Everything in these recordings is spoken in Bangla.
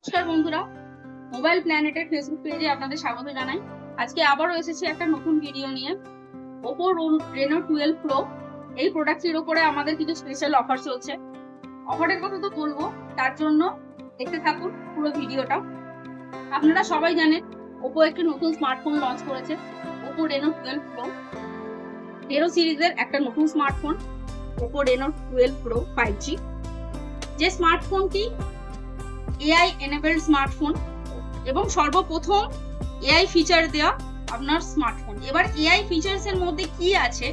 নমস্কার বন্ধুরা, মোবাইল প্ল্যানেটের ফেসবুক পেজে আপনাদের স্বাগত জানাই। আজকে আবারও এসেছি একটা নতুন ভিডিও নিয়ে। ওপো রেনো 12 প্রো এই প্রোডাক্টটির উপরে আমাদের কিছু স্পেশাল অফার চলছে। অফারের কথা তো বলবো, তার জন্য দেখতে থাকুন পুরো ভিডিওটা। আপনারা সবাই জানেন ওপো একটি নতুন স্মার্টফোন লঞ্চ করেছে, ওপো রেনো 12 প্রো। রেনো সিরিজের একটা নতুন smartphone Oppo Reno 12 pro 5G। যে স্মার্টফোনটি এআই এনেবলড স্মার্টফোন এবং সর্বপ্রথম এআই ফিচার দেওয়া আপনার স্মার্টফোন। এবার এআই ফিচার্স এর মধ্যে কি আছে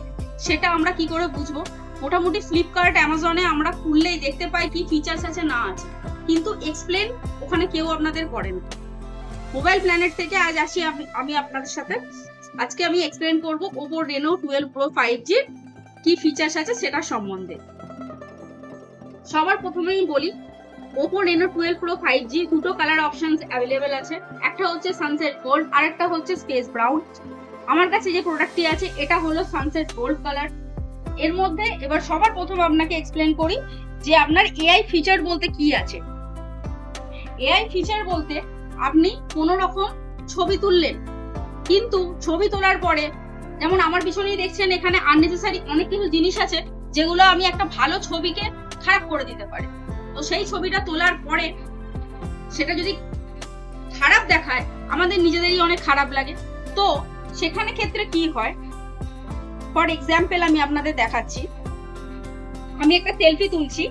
সেটা আমরা কি করে বুঝবো? মোটামুটি ফ্লিপকার্ট, অ্যামাজনে আমরা খুললেই দেখতে পাই কি ফিচার্স আছে না আছে, কিন্তু এক্সপ্লেন ওখানে কেউ আপনাদের করে না। মোবাইল প্ল্যানেট থেকে আজ আসি আমি আপনাদের সাথে। আজকে আমি এক্সপ্লেন করব ওপো রেনো 12 প্রো 5G কি ফিচার্স আছে সেটা সম্বন্ধে। সবার প্রথমেই বলি, ওপো রেনো 12 প্রো 5G দুটো কালার অপশনস অ্যাভেলেবেল আছে। একটা হচ্ছে সানসেট গোল্ড আর একটা হচ্ছে স্পেস ব্রাউন। আমার কাছে যে প্রোডাক্টটি আছে এটা হলো সানসেট গোল্ড কালার। এর মধ্যে এবার সবার প্রথম আপনাকে এক্সপ্লেন করি যে আপনার এআই ফিচার বলতে কি আছে। এআই ফিচার বলতে আপনি কোনো রকম ছবি তুললেন, কিন্তু ছবি তোলার পরে যেমন আমার পিছনেই দেখছেন এখানে আননেসেসারি অনেক কিছু জিনিস আছে যেগুলো আমি একটা ভালো ছবিকে খারাপ করে দিতে পারি। তো সেই ছবিটা তোলার পরে সেটা যদি খারাপ দেখায় আমাদের নিজেদেরই অনেক খারাপ লাগে। তো সেখানে ক্ষেত্রে কি হয়, ফর এক্সাম্পল আমি আপনাদের দেখাচ্ছি। আমি একটা সেলফি তুলছি,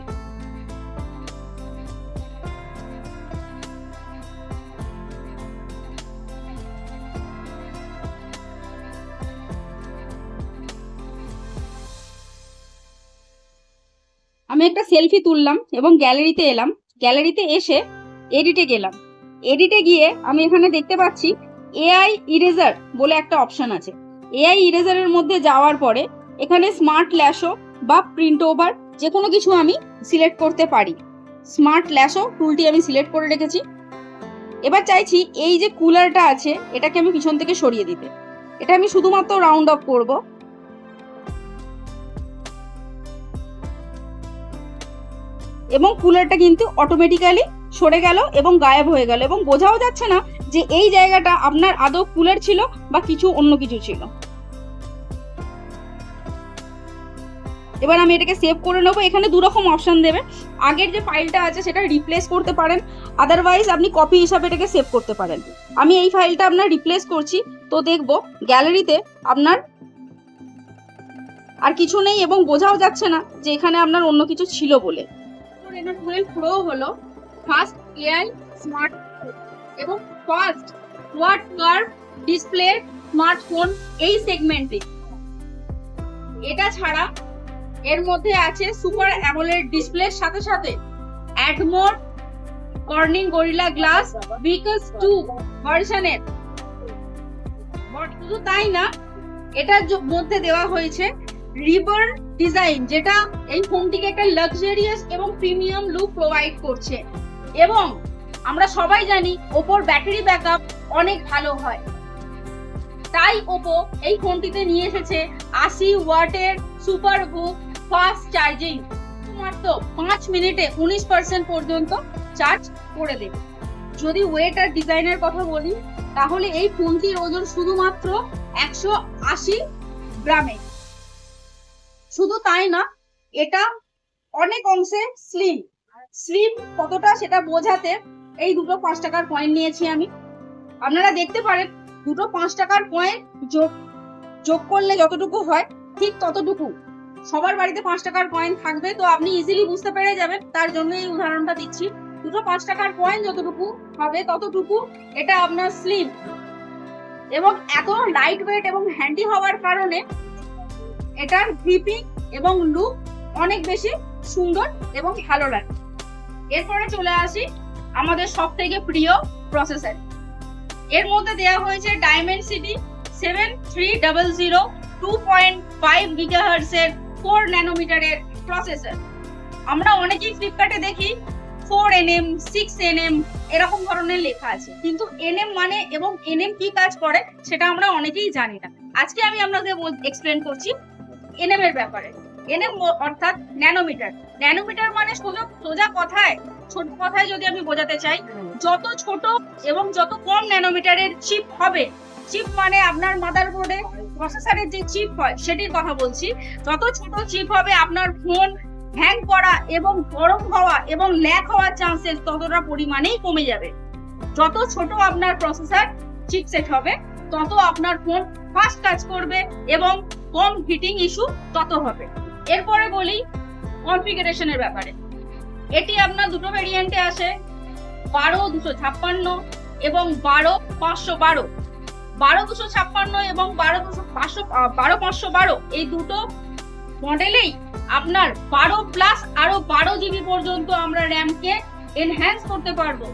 আমি একটা সেলফি তুললাম এবং গ্যালারিতে এলাম। গ্যালারিতে এসে এডিটে গেলাম। এডিটে গিয়ে আমি এখানে দেখতে পাচ্ছি এআই ইরেজার বলে একটা অপশন আছে। এআই ইরেজারের মধ্যে যাওয়ার পরে এখানে স্মার্ট ল্যাশো বা প্রিন্ট ওভার যে কোনো কিছু আমি সিলেক্ট করতে পারি। স্মার্ট ল্যাশো টুলটি আমি সিলেক্ট করে রেখেছি। এবার চাইছি এই যে কুলারটা আছে এটাকে আমি পিছন থেকে সরিয়ে দিতে। এটা আমি শুধুমাত্র রাউন্ড অফ করব। এবং কুলারটা কিন্তু অটোমেটিক্যালি সরে গেল এবং গায়েব হয়ে গেল এবং বোঝাও যাচ্ছে না যে এই জায়গাটা আপনার আদৌ কুলার ছিল বা কিছু অন্য কিছু ছিল। এবার আমি এটাকে সেভ করে নেবো। এখানে দু রকম অপশন দেবে। আগের যে ফাইলটা আছে সেটা রিপ্লেস করতে পারেন, আদারওয়াইজ আপনি কপি হিসাবে এটাকে সেভ করতে পারেন। আমি এই ফাইলটা আপনার রিপ্লেস করছি। তো দেখবো গ্যালারিতে আপনার আর কিছু নেই এবং বোঝাও যাচ্ছে না যে এখানে আপনার অন্য কিছু ছিল বলে। রেনো 12 প্রো হলো ফার্স্ট এআই স্মার্ট এবং first quad curve display smartphone এই সেগমেন্টে। এটা ছাড়া এর মধ্যে আছে সুপার অ্যামোলেড ডিসপ্লের সাথে সাথে অ্যাডমোর কর্নিং গরিলা গ্লাস ভিকাস 2 ভার্সনের। শুধু তাই না, এটার মধ্যে দেওয়া হয়েছে রিবন ডিজাইন, যেটা এই ফোনটিকে একটা লাক্সারিয়াস এবং প্রিমিয়াম লুক প্রোভাইড করছে। এবং আমরা সবাই জানি ওপোর ব্যাটারি ব্যাকআপ অনেক ভালো হয়, তাই ওপো এই ফোনটিতে নিয়ে এসেছে 80 ওয়াটের সুপার বুক ফাস্ট চার্জিং। মাত্র 5 মিনিটে 19% পর্যন্ত চার্জ করে দেবে। যদি ওয়েট আর ডিজাইনের কথা বলি তাহলে এই ফোনটির ওজন শুধুমাত্র 180 গ্রামে। শুধু তাই না, এটা অনেক অংশে স্লিম। স্লিম কতটা সেটা বোঝাতে এই দুটো 5 টাকার কয়েন নিয়েছি আমি। আপনারা দেখতে পারেন দুটো 5 টাকার কয়েন যোগ করলে যতটুকু হয় ঠিক ততটুকু সবার বাড়িতে 5 টাকার কয়েন থাকবে। তো আপনি ইজিলি বুঝতে পেরে যাবেন, তার জন্য এই উদাহরণটা দিচ্ছি। দুটো 5 টাকার কয়েন যতটুকু হবে ততটুকু এটা আপনার স্লিম এবং এত লাইট ওয়েট এবং হ্যান্ডি হওয়ার কারণে এটার গ্রিপিং এবং লুক অনেক বেশি সুন্দর এবং ভালো লাগে। এরপরে চলে আসি আমাদের সব থেকে প্রিয় প্রসেসর। এর মধ্যে দেওয়া হয়েছে ডাইমেনসিটি 7300 2.5 গিগাহার্টজ এর 4 ন্যানোমিটারের প্রসেসর। আমরা অনেকেই ফ্লিপকার্টে দেখি 4nm 6nm এরকম ধরনের লেখা আছে, কিন্তু nm মানে এবং nm কি কাজ করে সেটা আমরা অনেকেই জানি না। আজকে আমি আপনাদের এক্সপ্লেন করছি nm এর ব্যাপারে। nm অর্থাৎ ন্যানোমিটার। ন্যানোমিটার মানে সোজা কথায় ছোট কথায় যদি আমি বোঝাতে চাই, যত ছোট এবং যত কম ন্যানোমিটারের চিপ হবে, চিপ মানে আপনার মাদারবোর্ডে প্রসেসরের যে চিপ হয় সেটির কথা বলছি, যত ছোট চিপ হবে আপনার ফোন হ্যাং করা এবং গরম হওয়া এবং ল্যাগ হওয়ার চান্সেস ততটা পরিমাণেই কমে যাবে। যত ছোট আপনার প্রসেসর চিপসেট হবে তত আপনার ফোন ফাস্ট কাজ করবে এবং কম হিটিং ইস্যু তত হবে। এরপরে বলি কনফিগারেশনের ব্যাপারে। এটি আপনার দুটো ভেরিয়েন্টে আসে, 12256 এবং 12512। 12256 এবং 12512 এই দুটো মডেলেই আপনার 12+ আরো 12 জিবি পর্যন্ত আমরা র্যামকে এনহ্যান্স করতে পারবো।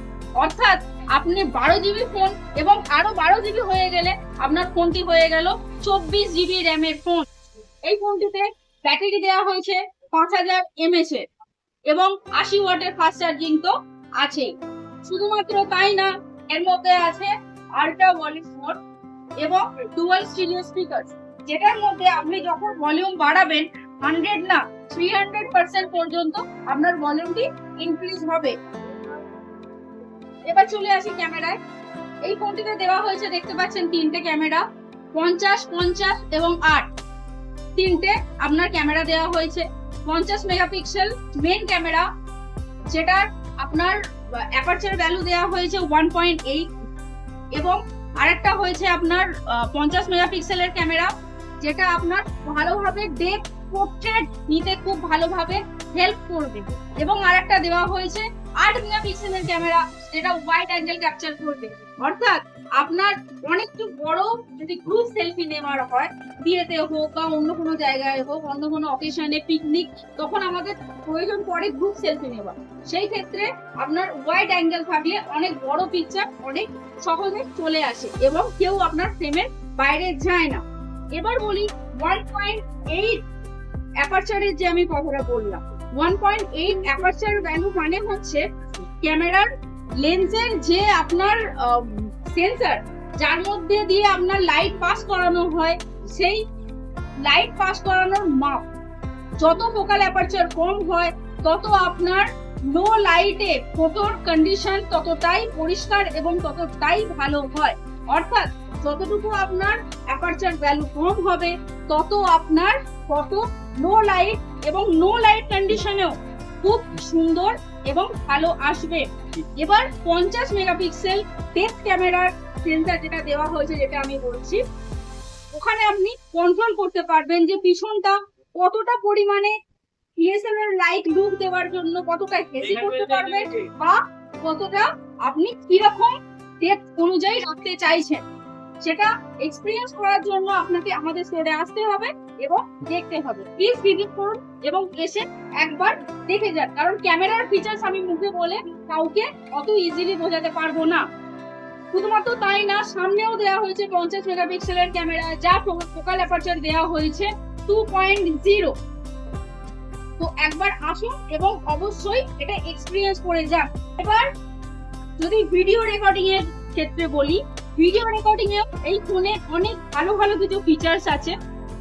অর্থাৎ আপনি 12 জিবি ফোন এবং আরো 12 জিবি হয়ে গেলে আপনার ফোনটি হয়ে গেল 24 জিবি র্যামের ফোন। এই ফোনটিতে ব্যাটারি দেওয়া হয়েছে 5000 mAh এর এবং 80 ওয়াটের ফাস্ট চার্জিং তো আছেই। শুধুমাত্র তাই না, এর মধ্যে আছে আল্ট্রা ভলিউম মোড এবং ডুয়াল স্টিরিও স্পিকার, যেটার মধ্যে আপনি যখন ভলিউম বাড়াবেন 100 না 300% পর্যন্ত আপনার ভলিউমটি ইনক্রিজ হবে। এবার চলে আসি ক্যামেরায়। এই ফোনটিতে দেওয়া হয়েছে, দেখতে পাচ্ছেন, তিনটে ক্যামেরা, 50, 50 এবং 8 তিনটে আপনার ক্যামেরা দেওয়া হয়েছে। 50 মেগাপিক্সেল মেইন ক্যামেরা, যেটা আপনার অ্যাপারচার ভ্যালু দেওয়া হয়েছে 1.8 এবং আরেকটা হয়েছে আপনার 50 মেগাপিক্সেলের ক্যামেরা, যেটা আপনার ভালোভাবে ডেপথ পোর্ট্রেট নিতে খুব ভালোভাবে হেল্প করবে এবং আরেকটা দেওয়া হয়েছে 8 মেগাপিক্সেলের ক্যামেরা, যেটা ওয়াইড অ্যাঙ্গেল ক্যাপচার করবে। অর্থাৎ আপনার অনেকটা বড় যদি গ্রুপ সেলফি নেওয়ার হয়, বিয়েতে হোক বা অন্য কোনো জায়গায় হোক, অন্য কোনো অকেশনে, পিকনিক, তখন আমাদের প্রয়োজন পড়ে গ্রুপ সেলফি নেওয়া। সেই ক্ষেত্রে আপনার ওয়াইড অ্যাঙ্গেল থাকলে অনেক বড় পিকচার অনেক সহজে চলে আসে এবং কেউ আপনার ফ্রেমের বাইরে যায় না। এবার বলি 1.8 অ্যাপারচারের যে আমি কথাটা বললাম, 1.8 অ্যাপারচার ভ্যালু মানে হচ্ছে ক্যামেরার লেন্সের যে আপনার সেন্সর, যার মধ্যে দিয়ে আপনার লাইট পাস করানো হয়, সেই লাইট পাস করানোর মাপ। যত ফোকাল অ্যাপারচার কম হয় তত আপনার নো লাইটে ফটোর কন্ডিশন ততটাই পরিষ্কার এবং ততটাই ভালো হয়। অর্থাৎ যতটুকু আপনার অ্যাপারচার ভ্যালু কম হবে তত আপনার ফটো নো লাইট এবং নো লাইট কন্ডিশনেও খুব সুন্দর এবং ভালো আসবে। এবার 50 মেগাপিক্সেল ডেপথ ক্যামেরার সেন্সর যেটা দেওয়া হয়েছে, যেটা আমি বলছি, ওখানে আপনি কন্ট্রোল করতে পারবেন যে পিছনটা কতটা পরিমাণে ডিএসএলআর লাইট লুক দেওয়ার জন্য কতটা হেসি করতে পারবেন বা কতটা আপনি কিরকম ডেপথ অনুযায়ী রাখতে চাইছেন, সেটা এক্সপেরিয়েন্স করার জন্য আপনাকে আমাদের স্টোরে আসতে হবে এবং দেখতে হবে। প্লিজ ভিজিট করুন এবং এসে একবার দেখে যান, কারণ ক্যামেরার ফিচার্স আমি মুখে বলে কাউকে অত ইজিলি বোঝাতে পারবো না। শুধুমাত্র তাই না, সামনেও দেওয়া হয়েছে 50 মেগাপিক্সেলের ক্যামেরা, যা ফোকাল অ্যাপারচার দেওয়া হয়েছে 2.0। তো একবার আসুন এবং অবশ্যই এটা এক্সপেরিয়েন্স করে যান। এবার যদি ভিডিও রেকর্ডিং এর ক্ষেত্রে বলি, ভিডিও রেকর্ডিং এ এই ফোনে অনেক ভালো ভালো কিছু ফিচার্স আছে।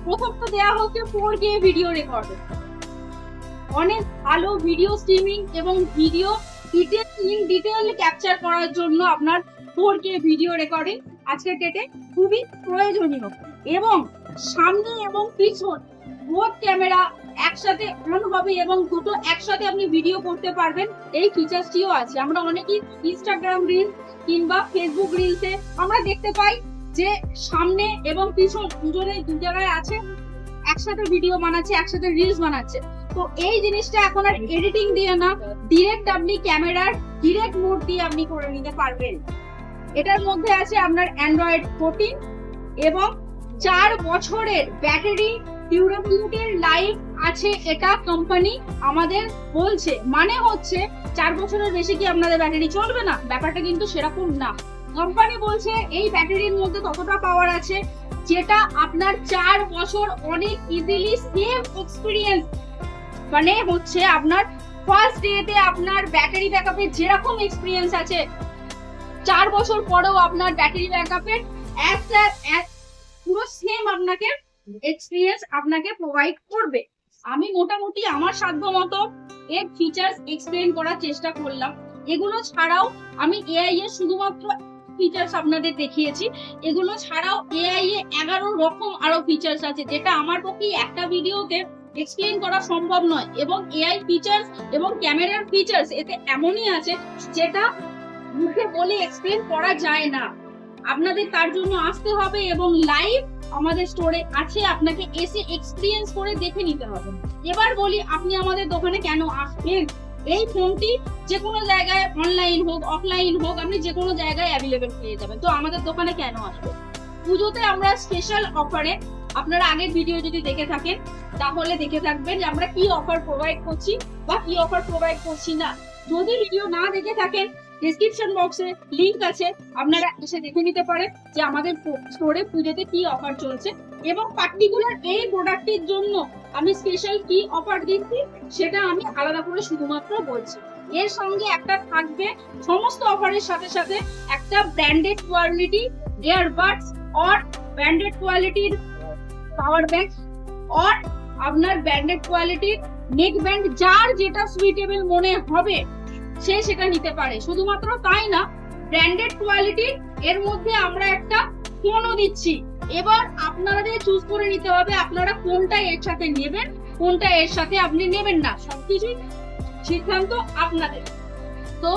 প্রথম তো দেওয়া হচ্ছে 4K ভিডিও রেকর্ডার, অনেক ভালো ভিডিও স্ট্রিমিং এবং ভিডিও ডিটেইল ক্যাপচার করার জন্য আপনার 4K ভিডিও রেকর্ডিং আজকের ডেটে খুবই প্রয়োজনীয়। এবং সামনে এবং পিছন বোথ ক্যামেরা একসাথে অন হবে এবং দুটো একসাথে আপনি ভিডিও করতে পারবেন, এই ফিচারসটিও আছে। আমরা অনেকেই ইনস্টাগ্রাম রিল কিংবা ফেসবুক রিলসে আমরা দেখতে পাই যে সামনে এবং পিছন দুজনে দু জায়গায় আছে, একসাথে ভিডিও বানাচ্ছে, একসাথে রিলস বানাচ্ছে। তো এই জিনিসটা এখন আর এডিটিং দিয়ে না, ডিরেক্ট আপনি ক্যামেরার ডিরেক্ট মোড দিয়ে আপনি করে নিতে পারবেন। এটার মধ্যে আছে আপনার অ্যান্ড্রয়েড 14 এবং 4 বছরের ব্যাটারি ডিউরেবিলিটির লাইফ আছে, এটা কোম্পানি আমাদের বলছে। মানে হচ্ছে 4 বছরের বেশি কি আপনাদের ব্যাটারি চলবে না? ব্যাপারটা কিন্তু সেরকম না। কোম্পানি বলছে এই ব্যাটারির মধ্যে ততটা পাওয়ার আছে যেটা আপনার 4 বছর অনেক ইজিলি সেম এক্সপিরিয়েন্স, মানে হচ্ছে আপনার ফার্স্ট ডেতে আপনার ব্যাটারি ব্যাকআপের যেরকম এক্সপিরিয়েন্স আছে 4 বছর পরেও আপনার ব্যাটারি ব্যাকআপের পুরো সেম আপনাকে এক্সপিরিয়েন্স আপনাকে প্রোভাইড করবে। আমি মোটামুটি আমার সাধ্য মতো এর ফিচার্স এক্সপ্লেন করার চেষ্টা করলাম। এগুলো ছাড়াও আমি এআই এর শুধুমাত্র ফিচার্স আপনাদের দেখিয়েছি। এগুলো ছাড়াও এআই এ 11 রকম আরো ফিচার্স আছে, যেটা আমার পক্ষে একটা ভিডিওতে এক্সপ্লেন করা সম্ভব নয়। এবং এআই ফিচার্স এবং ক্যামেরার ফিচার্স এতে এমনই আছে যেটা মুখে বলে এক্সপ্লেন করা যায় না। আপনাদের তার জন্য আসতে হবে এবং লাইভ আমাদের স্টোরে আছে, আপনাকে এসে এক্সপিরিয়েন্স করে দেখে নিতে হবে। এবার বলি আপনি আমাদের দোকানে কেন আসবেন। এই ফোনটি যে কোনো জায়গায় অনলাইন হোক অফলাইন হোক আপনি যে কোনো জায়গায় অ্যাভেলেবেল পেয়ে যাবেন। তো আমাদের দোকানে কেন আসবেন? পুজোতে আমরা স্পেশাল অফারে, আপনারা আগের ভিডিও যদি দেখে থাকেন তাহলে দেখে থাকবেন যে আমরা কি অফার প্রোভাইড করছি বা কি অফার প্রোভাইড করছি না। যদি ভিডিও না দেখে থাকেন ডেসক্রিপশন বক্সে লিংক আছে, আপনারা এসে দেখে নিতে পারেন যে আমাদের স্টোরে পুজোতে কি অফার চলছে এবং পার্টিকুলার এই প্রোডাক্টের জন্য আমি স্পেশাল কি অফার দিচ্ছি সেটা আমি আলাদা করে শুধুমাত্র বলছি। এর সঙ্গে একটা থাকবে সমস্ত অফারের সাথে সাথে একটা branded quality earbuds or branded কোয়ালিটির পাওয়ার ব্যাংক অর আপনার ব্র্যান্ডেড কোয়ালিটির নেক ব্যান্ড, যার যেটা সুইটেবল মনে হবে সে সেটা নিতে পারে। শুধুমাত্র তাই না, ব্র্যান্ডেড কোয়ালিটির এর মধ্যে আমরা একটা ফোনও দিচ্ছি। এবার আপনাদের চুজ করে নিতে হবে আপনারা কোনটা এর সাথে নেবেন, কোনটা এর সাথে আপনি নেবেন না, সবকিছুই সিদ্ধান্ত আপনাদের। তো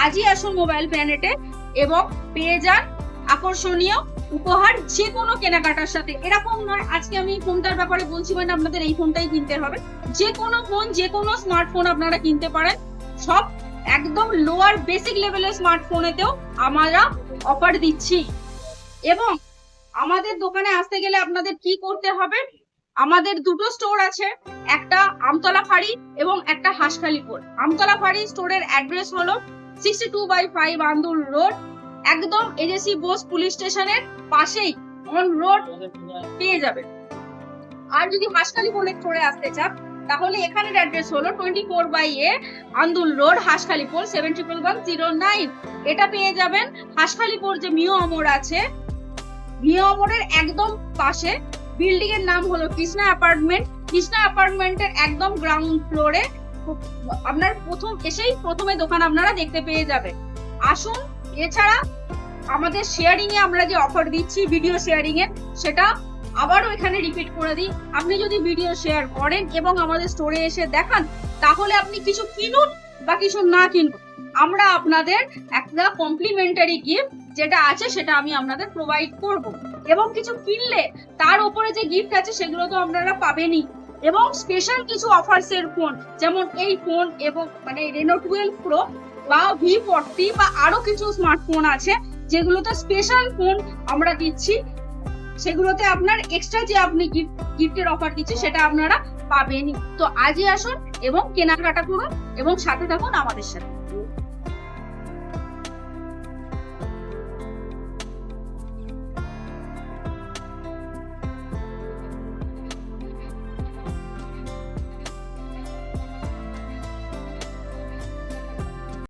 আজই আসুন মোবাইল প্ল্যানেটে এবং পেয়ে যান আকর্ষণীয় উপহার যে কোনো কেনাকাটার সাথে। এরকম নয় আজকে আমি ফোনটার ব্যাপারে বলছি মানে আপনাদের এই ফোনটাই কিনতে হবে। যে কোনো ফোন, যে কোনো স্মার্টফোন আপনারা কিনতে পারেন। সব একদম লোয়ার বেসিক লেভেলের স্মার্টফোনেতেও আমরা অফার দিচ্ছি। এবং আমাদের দোকানে আসতে গেলে আপনাদের কি করতে হবে, আমাদের দুটো স্টোর আছে, একটা আমতলা ফাঁড়ি এবং একটা হাঁসখালিপুর। আমতলা ফাঁড়ি স্টোরের অ্যাড্রেস হলো 62/5 আন্দুল রোড, একদম এজেসি বোস পুলিশ স্টেশনের পাশেই অন রোড পেয়ে যাবেন। আর যদি হাঁসখালিপুরের স্টোরে আসতে চান তাহলে এখানের অ্যাড্রেস হলো 24/A আন্দুল রোড, হাঁসখালিপুর 711109। এটা পেয়ে যাবেন হাঁসখালিপুর যে মিও অমর আছে, মিও অমরের একদম পাশে। বিল্ডিং এর নাম হলো কৃষ্ণা অ্যাপার্টমেন্ট। কৃষ্ণা অ্যাপার্টমেন্টের একদম গ্রাউন্ড ফ্লোরে আপনার প্রথমে দোকান আপনারা দেখতে পেয়ে যাবেন। আসুন। এছাড়া আমাদের শেয়ারিং এ আমরা যে অফার দিচ্ছি ভিডিও শেয়ারিং এ, সেটা আবারও এখানে রিপিট করে দিই। আপনি যদি ভিডিও শেয়ার করেন এবং আমাদের স্টোরে এসে দেখান তাহলে আপনি কিছু কিনুন বা কিছু না কিনুন, আমরা আপনাদের একটা কমপ্লিমেন্টারি গিফট যেটা আছে সেটা আমি আপনাদের প্রোভাইড করব। এবং কিছু কিনলে তার উপরে যে গিফট আছে সেগুলো তো আপনারা পাবেনই। এবং স্পেশাল কিছু অফার্স এর ফোন, যেমন এই ফোন এবং মানে রেনো 12 প্রো বা V40 বা আরো কিছু স্মার্টফোন আছে যেগুলোতে স্পেশাল ফোন আমরা দিচ্ছি, সেগুলোতে আপনার এক্সট্রা যে আপনি গিফটের অফার দিচ্ছি সেটা আপনারা পাবেনই। তো আজই আসুন এবং কেনাকাটা করুন এবং সাথে থাকুন আমাদের সাথে।